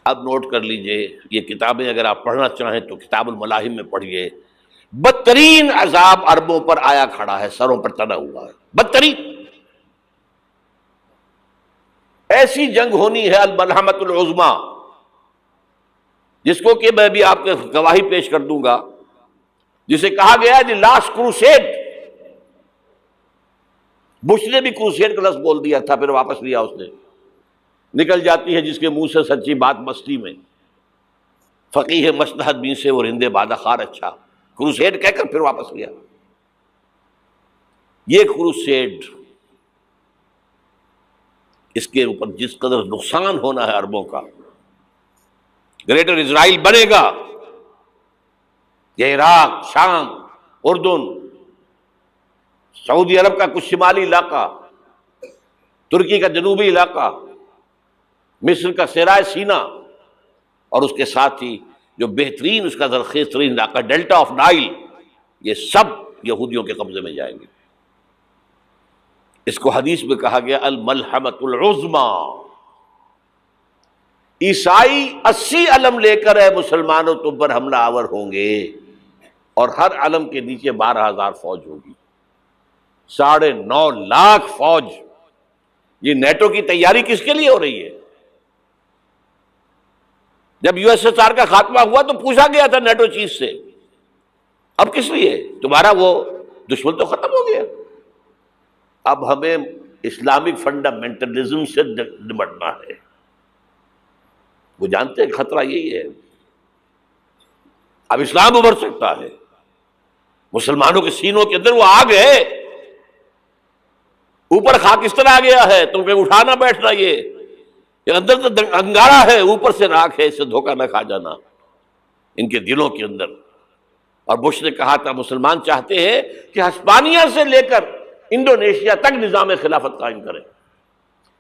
اب نوٹ کر لیجئے، یہ کتابیں اگر آپ پڑھنا چاہیں تو کتاب الملاحم میں پڑھیے. بدترین عذاب عربوں پر آیا کھڑا ہے، سروں پر تنا ہوا ہے، بدترین. ایسی جنگ ہونی ہے الملحمۃ العظمیٰ، جس کو کہ میں بھی آپ کے گواہی پیش کر دوں گا، جسے کہا گیا دی لاسٹ کروسیڈ. بش نے بھی کروسیڈ کا لفظ بول دیا تھا، پھر واپس لیا اس نے. نکل جاتی ہے جس کے منہ سے سچی بات مستی میں، فقیہ مصلحت بین سے اور ہندے بادہ خار اچھا، کروسیڈ کہہ کر پھر واپس لیا. یہ کروسیڈ، اس کے اوپر جس قدر نقصان ہونا ہے عربوں کا، گریٹر اسرائیل بنے گا، یہ عراق، شام، اردن، سعودی عرب کا کچھ شمالی علاقہ، ترکی کا جنوبی علاقہ، مصر کا صحرائے سینا، اور اس کے ساتھ ہی جو بہترین اس کا زرخیز ترین علاقہ ڈیلٹا آف نائل، یہ سب یہودیوں کے قبضے میں جائیں گے. اس کو حدیث میں کہا گیا الملحمۃ العظمیٰ. عیسائی 80 علم لے کر اے مسلمانوں تم پر حملہ آور ہوں گے، اور ہر علم کے نیچے 12,000 فوج ہوگی، 9.5 لاکھ فوج. یہ نیٹو کی تیاری کس کے لیے ہو رہی ہے؟ جب یو ایس ایس آر کا خاتمہ ہوا تو پوچھا گیا تھا نیٹو چیف سے، اب کس لیے؟ تمہارا وہ دشمن تو ختم ہو گیا، اب ہمیں اسلامک فنڈامنٹلزم سے نمٹنا ہے. وہ جانتے ہیں خطرہ یہی ہے، اب اسلام ابھر سکتا ہے. مسلمانوں کے سینوں کے اندر وہ آگ ہے، اوپر خاکستر آ گیا ہے، تم کہیں اٹھانا بیٹھنا، یہ اندر تو انگارہ ہے، اوپر سے راکھ ہے، اس سے دھوکہ نہ کھا جانا ان کے دلوں کے اندر. اور بش نے کہا تھا مسلمان چاہتے ہیں کہ ہسپانیہ سے لے کر انڈونیشیا تک نظام خلافت قائم کریں.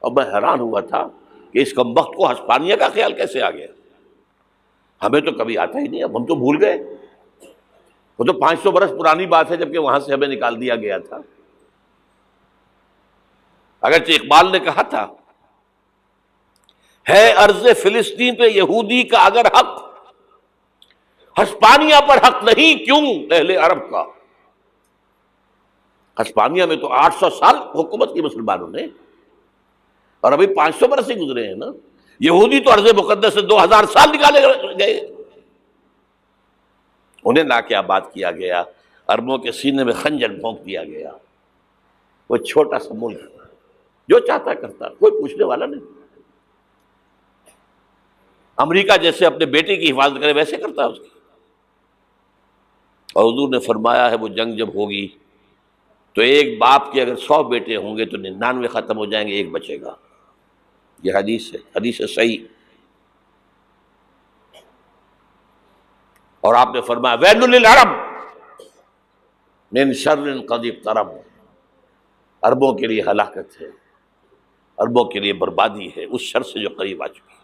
اور میں حیران ہوا تھا کہ اس کمبخت کو ہسپانیہ کا خیال کیسے آ گیا؟ ہمیں تو کبھی آتا ہی نہیں، اب ہم تو بھول گئے. وہ تو 500 برس پرانی بات ہے، جبکہ وہاں سے ہمیں نکال دیا گیا تھا. اگرچہ اقبال نے کہا تھا ہے ارض فلسطین پہ یہودی کا اگر حق، ہسپانیہ پر حق نہیں کیوں اہل عرب کا؟ ہسپانیہ میں تو 800 سال حکومت کی مسلمانوں نے، اور ابھی 500 برس ہی گزرے ہیں نا. یہودی تو ارض مقدس سے 2000 سال نکالے گئے. انہیں لا کے آباد کیا گیا، عربوں کے سینے میں خنجر بھونک دیا گیا. وہ چھوٹا سا ملک جو چاہتا کرتا، کوئی پوچھنے والا نہیں. امریکہ جیسے اپنے بیٹے کی حفاظت کرے ویسے کرتا ہے اس کی. اور حضور نے فرمایا ہے وہ جنگ جب ہوگی تو ایک باپ کے اگر 100 بیٹے ہوں گے تو 99 ختم ہو جائیں گے، ایک بچے گا. یہ حدیث ہے، حدیث صحیح. اور آپ نے فرمایا ویل للعرب من شر قد اقترب، عربوں کے لیے ہلاکت ہے، عربوں کے لیے بربادی ہے اس شر سے جو قریب آ چکی ہے.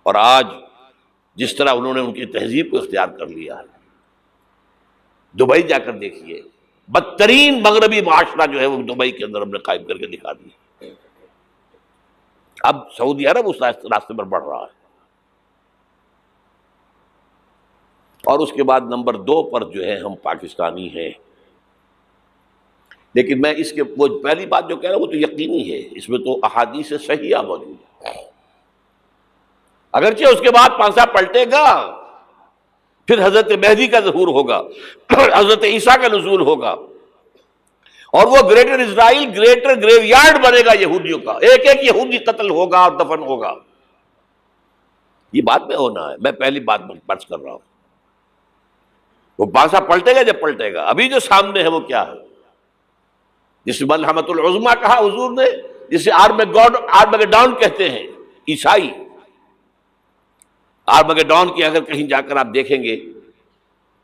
اور آج جس طرح انہوں نے ان کی تہذیب کو اختیار کر لیا ہے، دبئی جا کر دیکھیے، بدترین مغربی معاشرہ جو ہے وہ دبئی کے اندر ہم نے قائم کر کے دکھا دیا. اب سعودی عرب اس راستے پر بڑھ رہا ہے. اور اس کے بعد نمبر 2 پر جو ہے ہم پاکستانی ہیں. لیکن میں اس کے وہ پہلی بات جو کہہ رہا ہوں وہ تو یقینی ہے، اس میں تو احادیث صحیحہ موجود ہے. اگرچہ اس کے بعد پانسا پلٹے گا، پھر حضرت مہدی کا ظہور ہوگا، حضرت عیسیٰ کا نزول ہوگا، اور وہ گریٹر اسرائیل گریٹر گریو یارڈ بنے گا یہودیوں کا. ایک ایک یہودی قتل ہوگا اور دفن ہوگا. یہ بات میں ہونا ہے، میں پہلی بات پرچ کر رہا ہوں. وہ پانسا پلٹے گا جب پلٹے گا. ابھی جو سامنے ہے وہ کیا ہے؟ جس ملحمۃ العظمیٰ کہا حضور نے، جسے آرمگیڈون کہتے ہیں عیسائی. آرمگیڈون کی اگر کہیں جا کر آپ دیکھیں گے،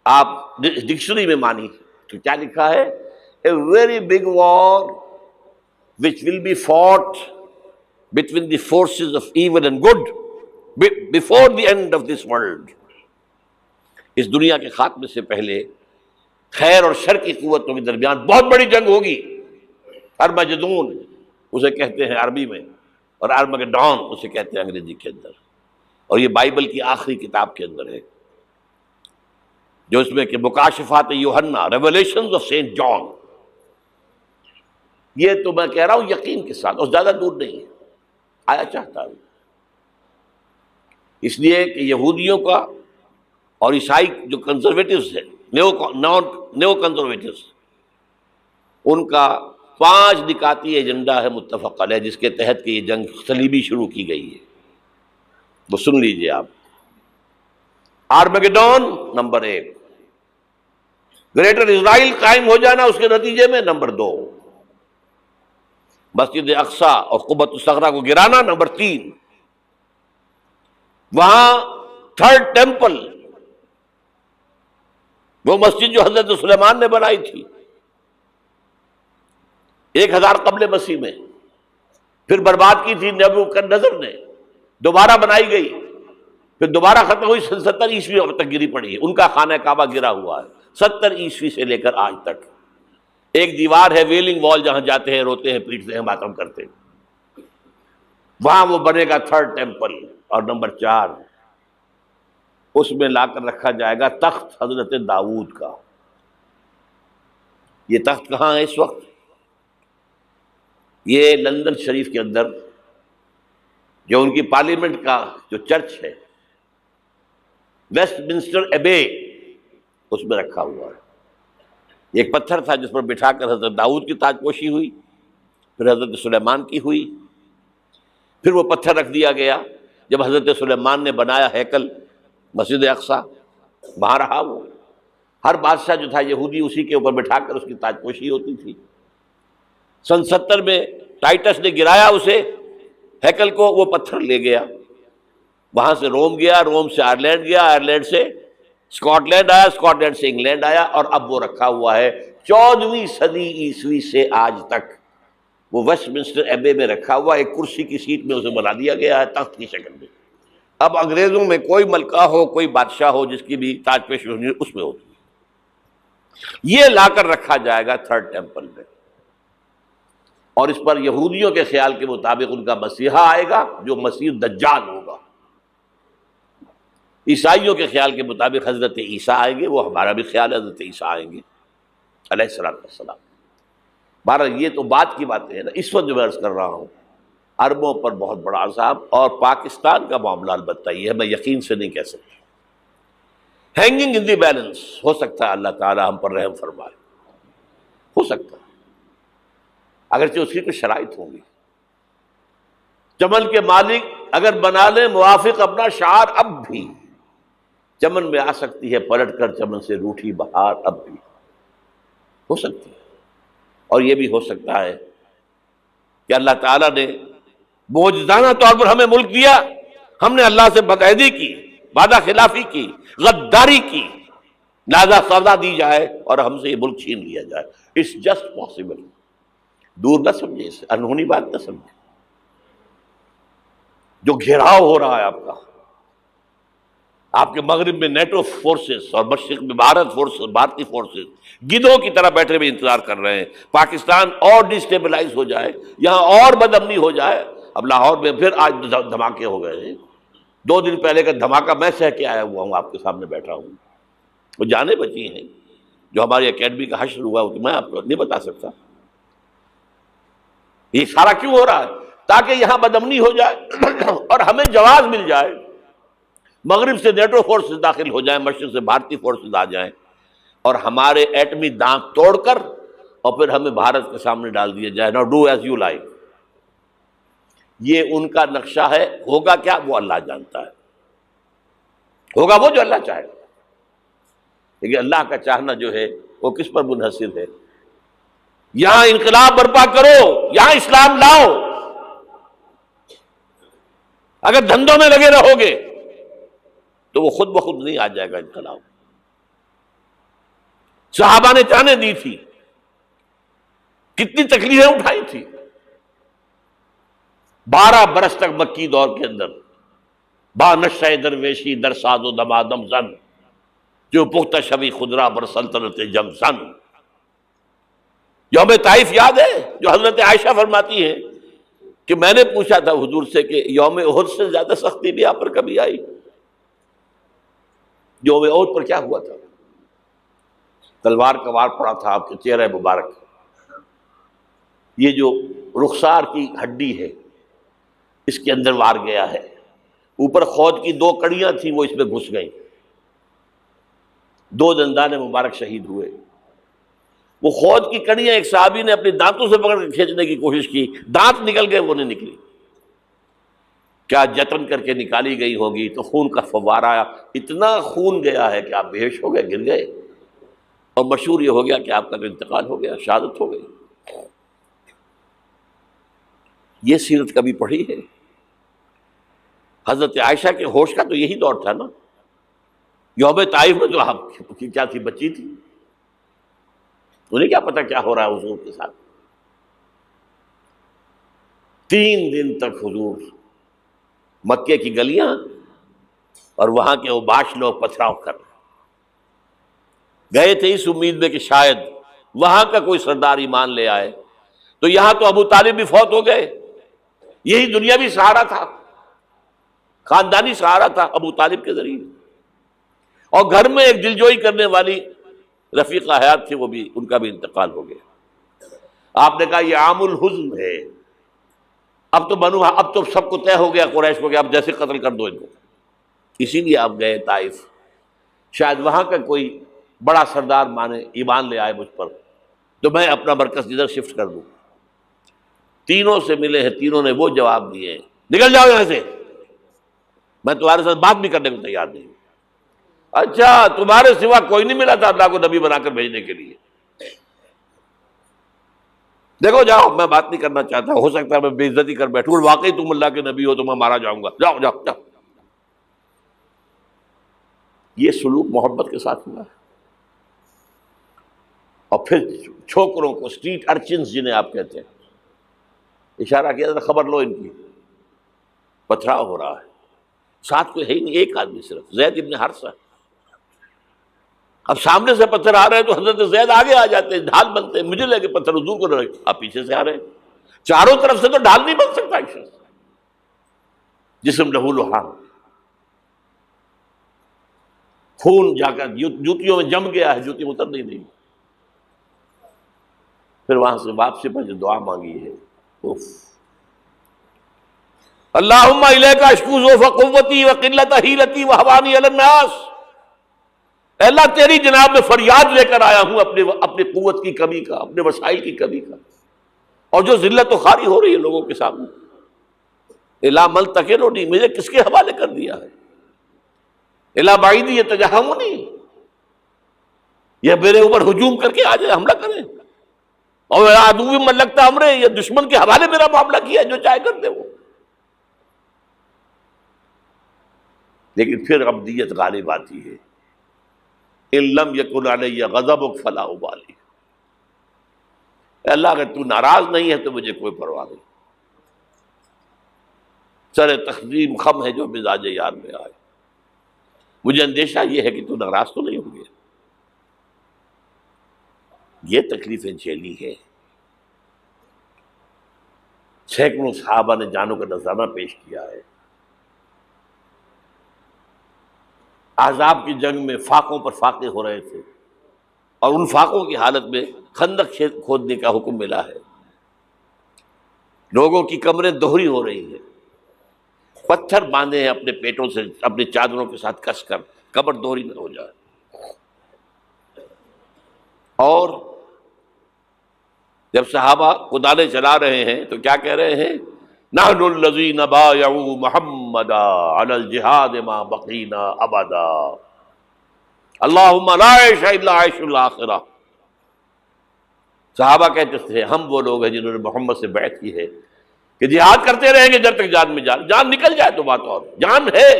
آپ ڈکشنری میں مانی تو کیا لکھا ہے؟ A very big war which will be fought between the forces of evil and good before the end of this world. اس دنیا کے خاتمے سے پہلے خیر اور شر کی قوتوں کے درمیان بہت بڑی جنگ ہوگی. ارمجدون اسے کہتے ہیں عربی میں، اور آرمگیڈون اسے کہتے ہیں انگریزی کے اندر. اور یہ بائبل کی آخری کتاب کے اندر ہے، جو اس میں کہ مکاشفات یوحنا، ریولیشنز آف سینٹ جان. یہ تو میں کہہ رہا ہوں یقین کے ساتھ، اور زیادہ دور نہیں ہے، آیا چاہتا ہوں. اس لیے کہ یہودیوں کا اور عیسائی جو کنزرویٹوز ہیں، نیو کنزرویٹوز، ان کا 5 نکاتی ایجنڈا ہے متفق علیہ، جس کے تحت کہ یہ جنگ صلیبی شروع کی گئی ہے. وہ سن لیجئے آپ. آرمیگیڈون نمبر 1، گریٹر اسرائیل قائم ہو جانا اس کے نتیجے میں نمبر 2، مسجد اقصی اور قبۃ الصخرہ کو گرانا نمبر 3، وہاں تھرڈ ٹیمپل، وہ مسجد جو حضرت سلیمان نے بنائی تھی 1000 قبل مسیح میں، پھر برباد کی تھی نبوکدنضر نے، دوبارہ بنائی گئی، پھر دوبارہ ختم ہوئی 70 عیسوی تک گری پڑی ہے. ان کا خانہ کعبہ گرا ہوا ہے 70 عیسوی سے لے کر آج تک. ایک دیوار ہے ویلنگ وال، جہاں جاتے ہیں، روتے ہیں، پیٹتے ہیں، ماتم کرتے ہیں، وہاں وہ بنے گا تھرڈ ٹیمپل. اور نمبر 4، اس میں لا کر رکھا جائے گا تخت حضرت داؤد کا. یہ تخت کہاں ہے اس وقت؟ یہ لندن شریف کے اندر، جو ان کی پارلیمنٹ کا جو چرچ ہے، ویسٹ منسٹر ایبے، اس میں رکھا ہوا ہے. ایک پتھر تھا جس پر بٹھا کر حضرت داؤد کی تاج پوشی ہوئی، پھر حضرت سلیمان کی ہوئی، پھر وہ پتھر رکھ دیا گیا جب حضرت سلیمان نے بنایا ہیکل مسجد اقصی، وہاں رہا وہ. ہر بادشاہ جو تھا یہودی اسی کے اوپر بٹھا کر اس کی تاج پوشی ہوتی تھی. سن 70 میں ٹائٹس نے گرایا اسے، ہیکل کو، وہ پتھر لے گیا، وہاں سے روم گیا، روم سے آئرلینڈ گیا، آئرلینڈ سے اسکاٹ لینڈ آیا، اسکاٹ لینڈ سے انگلینڈ آیا، اور اب وہ رکھا ہوا ہے 14ویں صدی عیسوی سے آج تک. وہ ویسٹ منسٹر ایبے میں رکھا ہوا، ایک کرسی کی سیٹ میں اسے بنا دیا گیا ہے تخت کی شکل میں. اب انگریزوں میں کوئی ملکہ ہو، کوئی بادشاہ ہو جس کی بھی تاج پوشی ہونی اس میں ہوتی ہے. یہ لا کر رکھا جائے گا تھرڈ ٹیمپل میں، اور اس پر یہودیوں کے خیال کے مطابق ان کا مسیحا آئے گا جو مسیح دجال ہوگا. عیسائیوں کے خیال کے مطابق حضرت عیسیٰ آئیں گے، وہ ہمارا بھی خیال ہے حضرت عیسیٰ آئیں گے علیہ السلام. بہرحال یہ تو بات کی باتیں ہیں نا. اس وقت جو میں عرض کر رہا ہوں، عربوں پر بہت بڑا عذاب، اور پاکستان کا معاملہ البتہ یہ ہے، میں یقین سے نہیں کہہ سکتا. ہینگنگ ان دی بیلنس، ہو سکتا ہے اللہ تعالیٰ ہم پر رحم فرمائے، ہو سکتا ہے، اگرچہ اس کی کچھ شرائط ہوں گی. چمن کے مالک اگر بنا لیں موافق اپنا شعار، اب بھی چمن میں آ سکتی ہے پلٹ کر چمن سے روٹھی بہار، اب بھی ہو سکتی ہے. اور یہ بھی ہو سکتا ہے کہ اللہ تعالیٰ نے معجزانہ طور پر ہمیں ملک دیا، ہم نے اللہ سے بدعہدی کی، وعدہ خلافی کی، غداری کی، لہذا سزا دی جائے اور ہم سے یہ ملک چھین لیا جائے. It's just possible. دور نہ سمجھے اسے، انہونی بات نہ سمجھے. جو گھیراؤ ہو رہا ہے آپ کے مغرب میں نیٹو فورسز اور مشرق میں بھارتی فورسز گدھوں کی طرح بیٹھے ہوئے انتظار کر رہے ہیں پاکستان اور ڈسٹیبلائز ہو جائے، یہاں اور بدامنی ہو جائے. اب لاہور میں پھر آج دھماکے ہو گئے ہیں. 2 دن پہلے کا دھماکہ میں سہ کے آیا ہوا ہوں، آپ کے سامنے بیٹھا ہوں. وہ جانیں بچی ہیں جو ہماری اکیڈمی کا حشر ہوا، میں آپ کو نہیں بتا سکتا. یہ سارا کیوں ہو رہا ہے؟ تاکہ یہاں بدامنی ہو جائے اور ہمیں جواز مل جائے. مغرب سے نیٹو فورسز داخل ہو جائیں، مشرق سے بھارتی فورسز آ جائیں، اور ہمارے ایٹمی دانت توڑ کر اور پھر ہمیں بھارت کے سامنے ڈال دیا جائے. نو ڈو ایز یو لائک. یہ ان کا نقشہ ہے. ہوگا کیا وہ اللہ جانتا ہے، ہوگا وہ جو اللہ چاہے. لیکن اللہ کا چاہنا جو ہے وہ کس پر منحصر ہے؟ یہاں انقلاب برپا کرو، یہاں اسلام لاؤ. اگر دھندوں میں لگے رہو گے تو وہ خود بخود نہیں آ جائے گا انقلاب. صحابہ نے جانیں دی تھی، کتنی تکلیفیں اٹھائی تھی. 12 برس تک مکی دور کے اندر با نشہ درویشی در ساز و دمادم زن، جو پختہ شبی خدرا بر سلطنت جم سن. یوم طائف یاد ہے جو حضرت عائشہ فرماتی ہے کہ میں نے پوچھا تھا حضور سے کہ یوم احد سے زیادہ سختی بھی آپ پر کبھی آئی؟ یوم احد پر کیا ہوا تھا؟ تلوار کا وار پڑا تھا آپ کے چہرہ مبارک، یہ جو رخسار کی ہڈی ہے اس کے اندر وار گیا ہے، اوپر خود کی 2 کڑیاں تھیں وہ اس میں گھس گئیں، 2 دندان مبارک شہید ہوئے۔ وہ خود کی کڑیاں ایک صحابی نے اپنے دانتوں سے پکڑ کے کھینچنے کی کوشش کی، دانت نکل گئے، وہ نہیں نکلی، کیا جتن کر کے نکالی گئی ہوگی تو خون کا فوارہ آیا، اتنا خون گیا ہے کہ آپ بے ہوش ہو گئے، گر گئے، اور مشہور یہ ہو گیا کہ آپ کا انتقال ہو گیا، شہادت ہو گئی۔ یہ سیرت کبھی پڑھی ہے؟ حضرت عائشہ کے ہوش کا تو یہی دور تھا نا، یوم طائف میں جو آپ کی کیا تھی، بچی تھی، انہیں کیا پتا کیا ہو رہا ہے حضور کے ساتھ۔ 3 دن تک حضور مکے کی گلیاں اور وہاں کے اوباش لوگ پتھراؤ کر رہے گئے تھے اس امید میں کہ شاید وہاں کا کوئی سردار ایمان لے آئے، تو یہاں تو ابو طالب بھی فوت ہو گئے، یہی دنیاوی سہارا تھا، خاندانی سہارا تھا ابو طالب کے ذریعے، اور گھر میں ایک دلجوئی کرنے والی رفیقہ حیات تھی، وہ بھی، ان کا بھی انتقال ہو گیا۔ آپ نے کہا یہ عام الحزن ہے، اب تو سب کو طے ہو گیا قریش کو کہ آپ جیسے قتل کر دو ان کو، اسی لیے آپ گئے طائف، شاید وہاں کا کوئی بڑا سردار مانے ایمان لے آئے مجھ پر تو میں اپنا مرکز ادھر شفٹ کر دوں۔ تینوں سے ملے ہیں، تینوں نے وہ جواب دیے ہیں، نکل جاؤ یہاں سے، میں تمہارے ساتھ بات بھی کرنے کو تیار نہیں۔ اچھا، تمہارے سوا کوئی نہیں ملا تھا اللہ کو نبی بنا کر بھیجنے کے لیے؟ دیکھو جاؤ، میں بات نہیں کرنا چاہتا، ہو سکتا ہے میں بے عزتی کر بیٹھوں، واقعی تم اللہ کے نبی ہو تو میں مارا جاؤں گا، جاؤ جاؤ جاؤ۔ یہ سلوک محبت کے ساتھ ہوا ہے۔ اور پھر چھوکروں کو، اسٹریٹ ارچنز جنہیں آپ کہتے ہیں، اشارہ کیا تھا، خبر لو ان کی، پتھراؤ ہو رہا ہے، ساتھ کوئی ہے ہی نہیں، ایک آدمی صرف، زید ابن حارثہ۔ اب سامنے سے پتھر آ رہے ہیں تو حضرت زید آگے آ جاتے ہیں، ڈھال بنتے ہیں، مجھے لگے پتھر حضور کو رہے، آپ پیچھے سے آ رہے ہیں، چاروں طرف سے تو ڈھال نہیں بن سکتا ایک شخص، جسم لہو لہان، خون جا کر جوتیوں میں جم گیا ہے، جوتی اتر نہیں رہی۔ پھر وہاں سے واپسی پر جو دعا مانگی ہے، اللہم الیک اشکو ضعف قوتی وقلت حیلتی وہوانی علی الناس، اے اللہ تیری جناب میں فریاد لے کر آیا ہوں اپنے قوت کی کمی کا، اپنے وسائل کی کمی کا، اور جو ذلت و خواری ہو رہی ہے لوگوں کے سامنے، الا من تکلنی، مجھے کس کے حوالے کر دیا ہے، الا بعیدی یتجہمنی، یہ میرے اوپر ہجوم کر کے آ جائے، حملہ کرے، اور عدو من لگتا امرے، یہ دشمن کے حوالے میرا معاملہ کیا ہے، جو چاہے کر دے وہ۔ لیکن پھر عبدیت غالب آتی ہے، ان لم یکن علی غضبک فلا ابالی، اے اللہ اگر تو ناراض نہیں ہے تو مجھے کوئی پرواہ نہیں، سر تقسیم خم ہے جو مزاج یار میں آئے، مجھے اندیشہ یہ ہے کہ تو ناراض تو نہیں ہو گیا۔ یہ تکلیفیں جھیلی ہے، سینکڑوں صحابہ نے جانوں کا نذرانہ پیش کیا ہے، احزاب کی جنگ میں فاقوں پر فاقے ہو رہے تھے، اور ان فاقوں کی حالت میں خندق کھودنے کا حکم ملا ہے، لوگوں کی کمریں دوہری ہو رہی ہیں، پتھر باندھے ہیں اپنے پیٹوں سے، اپنے چادروں کے ساتھ کس کر کمر دوہری نہ ہو جائے، اور جب صحابہ کدالیں چلا رہے ہیں تو کیا کہہ رہے ہیں، نحن الذین بایعوا محمدا علی الجہاد ما بقینا ابدا، اللہم لا عیش الا عیش الاخرہ۔ صحابہ کہتے تھے ہم وہ لوگ ہیں جنہوں نے محمد سے بیعت کی ہے کہ جہاد کرتے رہیں گے جب تک جان میں جان نکل جائے تو بات، اور جان ہے،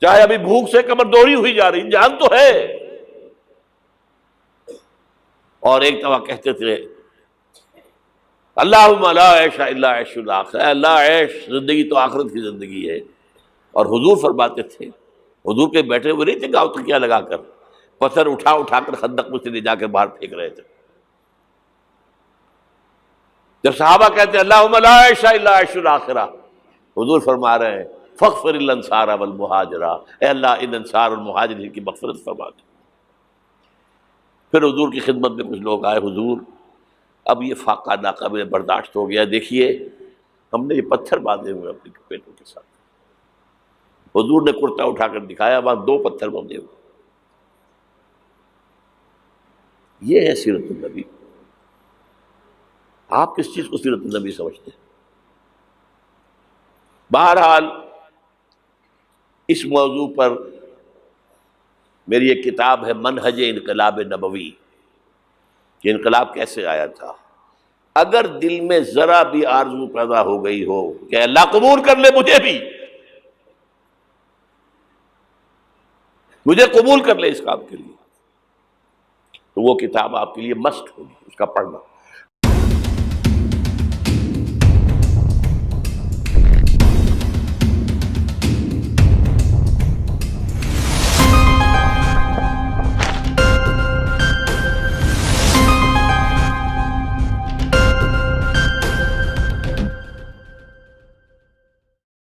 چاہے ابھی بھوک سے کمر دوہری ہوئی جا رہی، جان تو ہے۔ اور ایک دفعہ کہتے تھے اللہم لا عیش الا عیش الاخرہ، اے اللہ عیش زندگی تو آخرت کی زندگی ہے۔ اور حضور فرماتے تھے، حضور کے بیٹھے ہوئے نہیں تھے گاؤں تکیہ لگا کر، پتھر اٹھا کر خندق میں سے لے جا کر باہر پھینک رہے تھے، جب صحابہ کہتے ہیں اللہم لا عیش الا عیش الاخرہ، حضور فرما رہے ہیں فاغفر الانصار والمہاجرہ، اے اللہ ان انصار اور مہاجرین کی مغفرت فرما دے۔ پھر حضور کی خدمت میں کچھ لوگ آئے، حضور اب یہ فاقہ ناقابل برداشت ہو گیا، دیکھیے ہم نے یہ پتھر باندھے ہوئے اپنے پیٹوں کے ساتھ۔ حضور نے کرتا اٹھا کر دکھایا، وہاں 2 پتھر باندھے ہوئے۔ یہ ہے سیرت النبی۔ آپ کس چیز کو سیرت النبی سمجھتے ہیں؟ بہرحال اس موضوع پر میری ایک کتاب ہے منہج انقلاب نبوی، کہ انقلاب کیسے آیا تھا۔ اگر دل میں ذرا بھی آرزو پیدا ہو گئی ہو کہ اللہ قبول کر لے مجھے بھی، مجھے قبول کر لے اس کام کے لیے، تو وہ کتاب آپ کے لیے مسٹ ہوگی، اس کا پڑھنا۔